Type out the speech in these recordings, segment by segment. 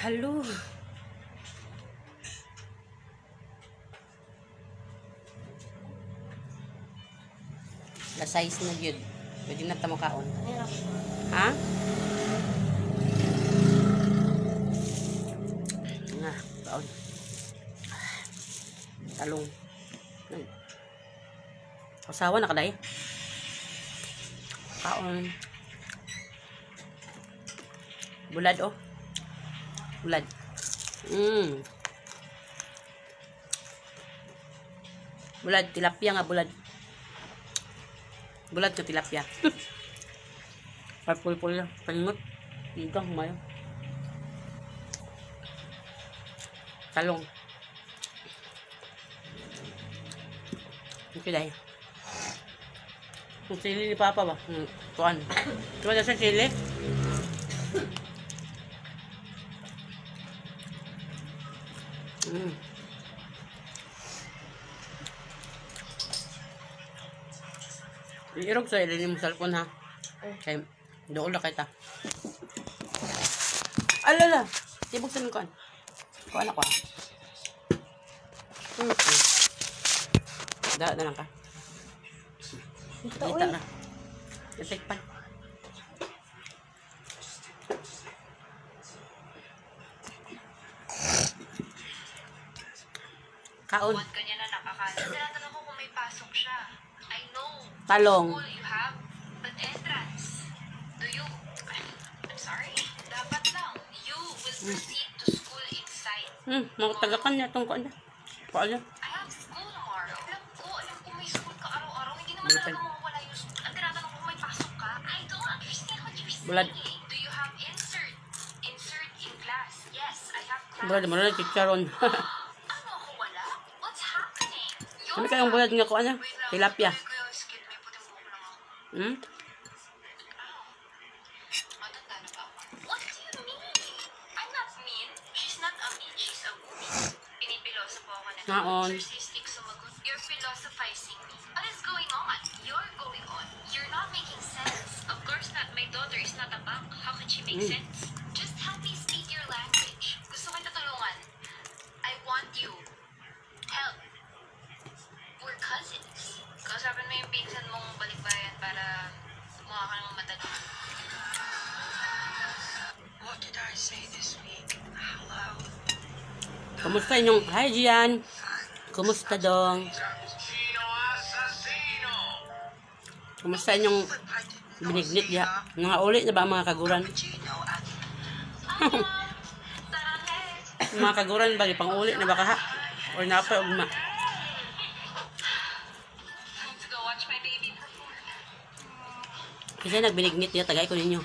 Halo. La size na yun. Pwede na tamo kaon. Ha? Nga, kaon. Talong. Kasawa na kaday. Kaon. Bulad oh. Bulad. Bulad, tilapia nga bulad. Bulad ka tilapia. Pulpul lang. Paningot. Dito ang humayo. Talong. Okay dahil. Yung sili ni Papa ba? Tuan. Tuan na sa sili? Irog sa ilalim mo cellphone ha. Kaya doon na kita. Alala. Tibuksan ko. Kuha na ko ha. Dala na lang ka. Dita na. Nasik pa. Kaon. Buwan kanya na nakakala. Tinatanong ko kung may pasok siya. I know. Talong. School you have, but entrance. Do you? I'm sorry. Dapat lang. You will proceed to school inside. Makatagakan niya itong kuan niya. Kuan niya. I have school tomorrow. Alam ko may school ka araw-araw. Hindi naman talaga mawawala yung school. Ang tinatanong ko kung may pasok ka. I don't understand what you're saying. Bulad. Do you have insert? Insert in class. Yes, I have class. Bulad mo na chicharon. Kami kayong bulad nga kuan niya. Tilapia. What do you mean? I'm not mean. She's not a mean. She's a woman. Pinipiloso po ako na. Naon. You're philosophizing me. What is going on? You're going on. You're not making sense. Of course not. My daughter is not a bank. How can she make sense? Just help me speak your language. Gusto kita tulungan. I want you. Help. We're cousins. Kausapin mo yung pinsan mong balikbayan para mukha ka ng madali. What did I say this week? Hello? Kumusta inyong... Hi, Gian. Kumusta dong? Kumusta inyong binignit ya? Mga ulit na ba ang mga kaguran? Mga kaguran ba? Pang ulit na ba ka ha? O napay ugma? Kasi nagbinignit niya, tagay ko ninyo.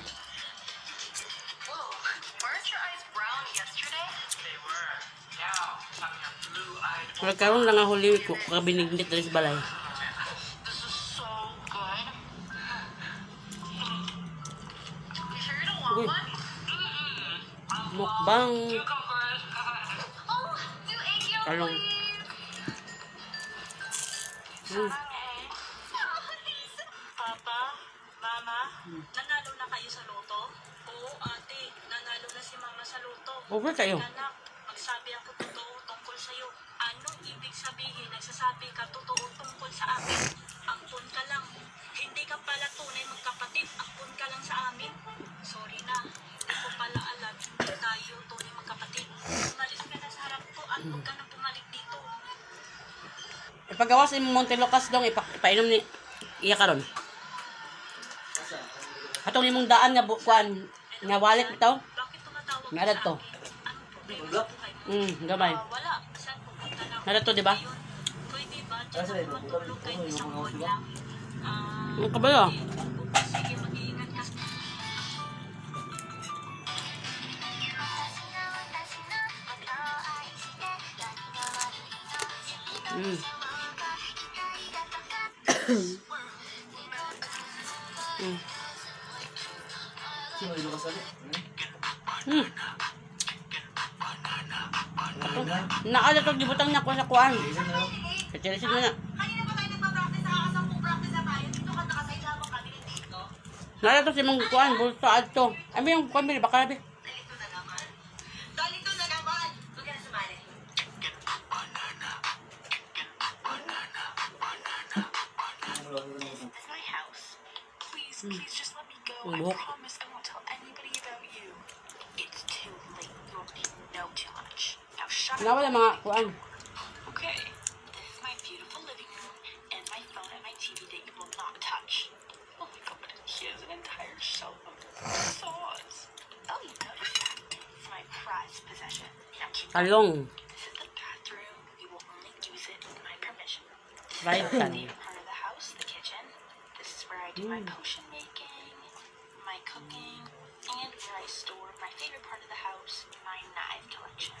Nagkaroon lang ang huli ko, kabinignit na sa balay. Uy. Mukbang. Talong. Nanalo na kayo sa loto? Oo, ate. Nanalo na si mama sa loto. Okay kayo. Anak, magsabi ako totoo tungkol sa'yo. Anong ibig sabihin? Nagsasabi ka totoo tungkol sa akin. Ampun ka lang. Hindi ka pala tunay magkapatid. Ampun ka lang sa amin. Sorry na. Hindi ko pala alam. Hindi tayo tunay magkapatid. Umalis ka na sa harap ko at huwag ka nang pumalik dito. Ipagawas yung Montelocas dong, ipainom ni iya karon. Atong imong daan nga kuan nga wallet bitaw. Bakit tumatawag Nga to. Gamay. Wala. Saan pupunta na? Nga to, di ba? Pwede ba? Diyan ako matulog kayo isang buwan lang. Ano ka ba yun? Sige, mag-iingat ka. Naala to gibutang na ko sa kuan. Kachirisin mo na. Kanina pa tayo nagpa-practice sa kakasampung practice na tayo. Dito ka nakasay habang kami dito. Naala to si mong kuan, bulsa adto. Ami yung kuan bili baka labi. Dito na naman. Dali please just let me go. I promise I won't tell anybody about you. It's too late. You know too much. Now shut up. Nawala mga kuan. Okay. This is my beautiful living room and my phone and my TV that you will not touch. Oh my god, he has an entire shelf of saws. Oh, you noticed that? It's my prized possession. Now keep going. Talong. This is the bathroom. You will only use it with my permission. Right My talong. favorite part of the house, the kitchen. This is where I do my potion making, my cooking, and where I store my favorite part of the house, my knife collection.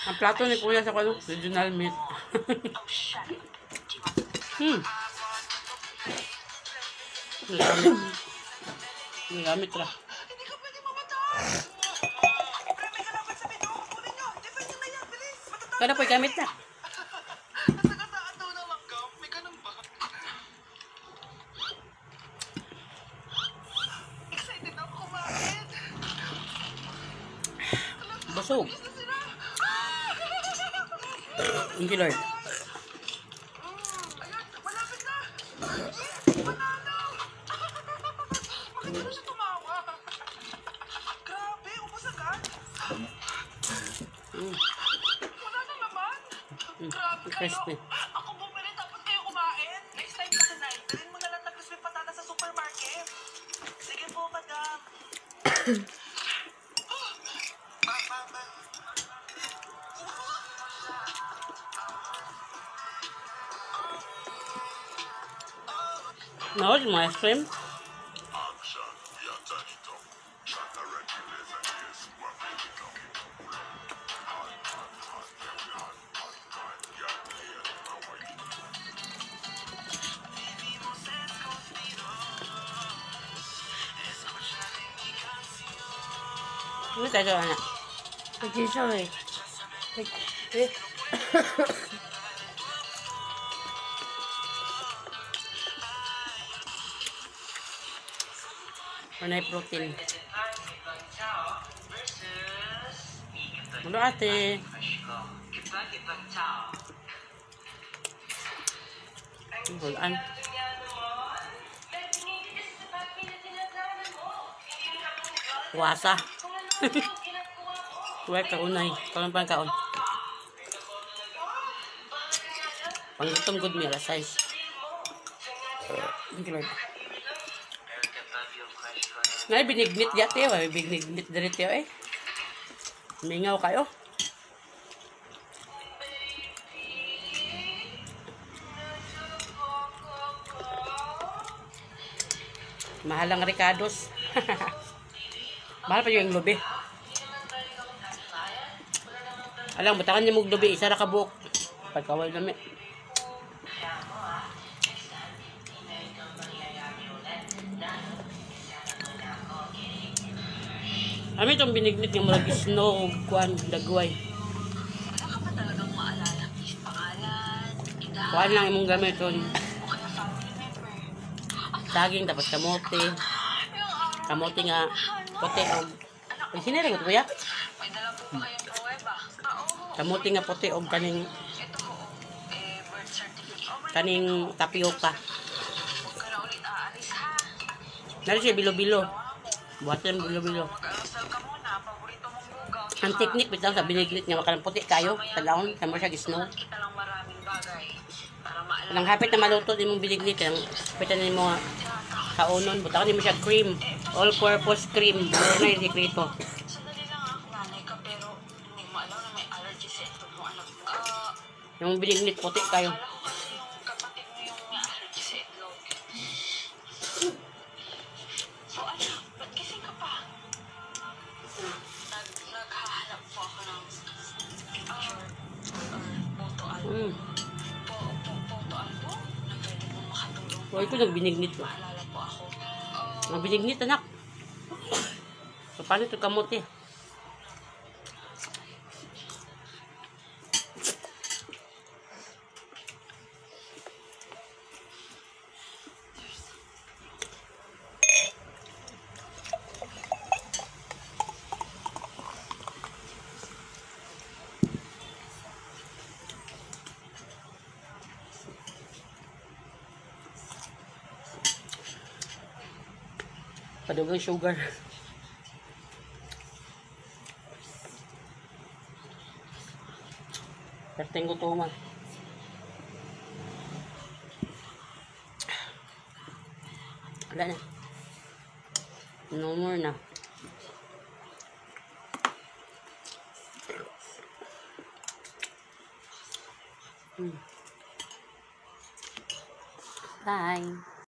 Ang plato ni Kuya sa kuno, regional meat. Oh, shut up. Do you want Hmm. Gamit. Gamit ra. Hindi ka pwede mamatay! Pre, may halaman sa pinto! Kunin nyo! Defend nyo na yan! Bilis! Matatapos! Kada po'y gamit na. Nagkataan daw ng langgam. May ganun ba? Excited na ako kumain! Busog. Gusto sila! Thank you, Lord. Ayun! Malapit na! Yes! Panalo! Bakit mo siya tumawa? Grabe! Ubus agad! Wala nang laman! Grabe kayo! Crispy. Ako bumili tapos kayo kumain! Next time kasi na, dalhin mo na lang na crispy patata sa supermarket! Sige po, madam! No, it's my ice cream. Ini tayo anak. Pag-isa eh. Panay protein. Ano ate? Bulan. Puwasa. Huwag kaunay. Kaunay pa ang kaon. Panggutom good meal, size. Thank you, Lord. Ngay binignit yate, may binignit direct eh. Mingaw kayo. Mahal ang Ricardos. Mahal pa yung lubi. Alang, batakan niya mong lubi. Isa na kabuok. Pagkawal namin. Ano itong binignit yung murag snow, kuan, dagway. Wala ka pa talagang maalala ang pangalan, edad, Kuan lang imong gamit yun. o kaya family member. Saging, tapos kamote. Kamote nga, puti o. Ay, sinira ko ito kuya? May dala po ba kayong pruweba? Oo. Kamote nga puti o kaning, Ito ho, birth certificate. kaning tapioca. Huwag ka na ulit aalis ha. Nari siya bilo-bilo. Buhatan bilo-bilo. Mag-aasal ka muna, paborito mong bugaw. Ang technique bitaw sa binignit nga makalang puti kayo. Talahon, sa mo siya gisno. Kita lang maraming bagay para maalala. Nang hapit na maluto din mong binignit. Ang pitan din mo kaunon. Butakan din mo siya cream. All-purpose cream. Ano na yung sekreto. Sandali lang ako, nanay ka, pero hindi mo alam na may allergy sa ito ng anak mo. Yung binignit puti kayo. Akala ko kasi yung kapatid mo yung may allergy sa itlog. So anak, ba't gising ka pa? Naghahanap po ako ng picture or photo album. Photo album na pwede mo makatulong. O ito nagbinignit mo. Maalala po ako. Nagbinignit anak. So, paano ito kamote? Padugang sugar. Perting gutuman. Wala na. No more na. Bye.